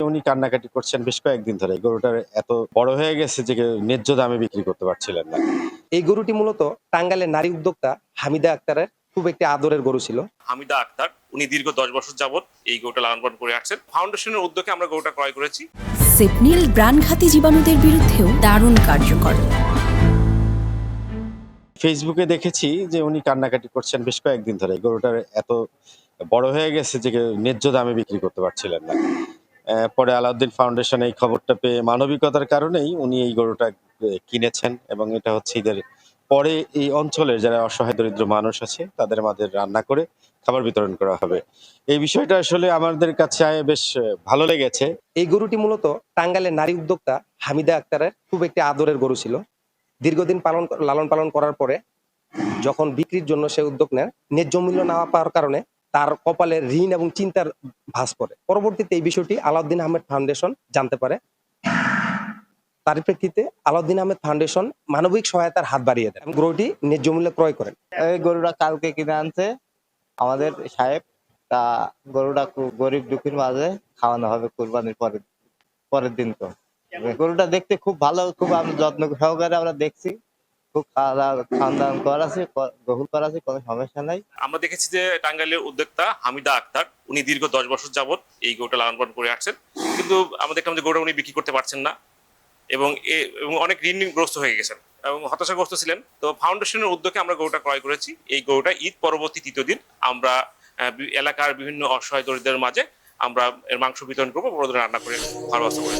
উনি কান্নাকাটি করছেন বেশ কয়েকদিন ধরে। গরুটার এত বড় হয়ে গেছে যে ন্যায্য দামে বিক্রি করতে পারছিলেন না। এই গরুটি মূলত টাঙ্গাইলের নারী উদ্যোক্তা হামিদা আক্তারের খুব একটি আদরের গরু ছিল। হামিদা আক্তার উনি দীর্ঘ 10 বছর যাবত এই গরুটা লালন পালন করে আসছেন। ফাউন্ডেশনের উদ্যোগে আমরা গরুটা ক্রয় করেছি। সিপনিল প্রাণঘাতী জীবাণুদের বিরুদ্ধেও দারুণ কার্যকর। ফেসবুকে দেখেছি যে উনি কান্নাকাটি করছেন বেশ কয়েকদিন ধরে। গরুটার এত বড় হয়ে গেছে যে ন্যায্য দামে বিক্রি করতে পারছিলেন না। পরে আলাউদ্দিন ফাউন্ডেশন এই খবরটা পেয়ে মানবিকতার কারণেই উনি এই গরুটা কিনেছেন এবং এটা হচ্ছে ঈদের পরে এই অঞ্চলের যারা অসহায় দরিদ্র মানুষ আছে তাদের মাঝে রান্না করে খাবার বিতরণ করা হবে। এই বিষয়টা আসলে আমাদের কাছে বেশ ভালো লেগেছে। এই গরুটি মূলত টাঙ্গাইলের নারী উদ্যোক্তা হামিদা আক্তারের খুব একটি আদরের গরু ছিল। দীর্ঘদিন লালন পালন করার পরে যখন বিক্রির জন্য সে উদ্যোগ নেন, ন্যায্য মূল্য না পাওয়ার কারণে তার কপালে ঋণ এবং চিন্তার ভাঁজ পড়ে। পরবর্তীতে এই বিষয়টি আলাউদ্দিন আহমেদ ফাউন্ডেশন জানতে পারে। তার প্রেক্ষিতে আলাউদ্দিন আহমেদ ফাউন্ডেশন মানবিক সহায়তার হাত বাড়িয়ে দেন এবং গরুটি ন্যায্য মূল্যে ক্রয় করেন। এই গরুটা কালকে কিনে আনছে আমাদের সাহেব। তা গরুটা খুব গরিব দুঃখীর মাঝে খাওয়ানো হবে কুরবানির পরের দিন। তো গরুটা দেখতে খুব ভালো, খুব আমরা যত্ন সহকারে আমরা দেখছি। খুব খাওয়ান দাওয়ান করাছি, গোসল করাছি, কোনো সমস্যা নাই। আমরা দেখেছি যে টাঙ্গাইলের উদ্যোক্তা হামিদা আক্তার উনি দীর্ঘ 10 বছর যাবত এই গরুটা লালন পালন করে আসছেন, কিন্তু আমরা দেখলাম যে গরুটা উনি বিক্রি করতে পারছেন না এবং অনেক ঋণগ্রস্ত হয়ে গেছেন এবং হতাশাগ্রস্ত ছিলেন। তো ফাউন্ডেশনের উদ্যোগে আমরা গরুটা ক্রয় করেছি। এই গরুটা ঈদ পরবর্তী তৃতীয় দিন আমরা এলাকার বিভিন্ন অসহায় দরিদ্রের মাঝে আমরা এর মাংস বিতরণ করবো, বড়দের রান্না করে ভালোবাসা করে।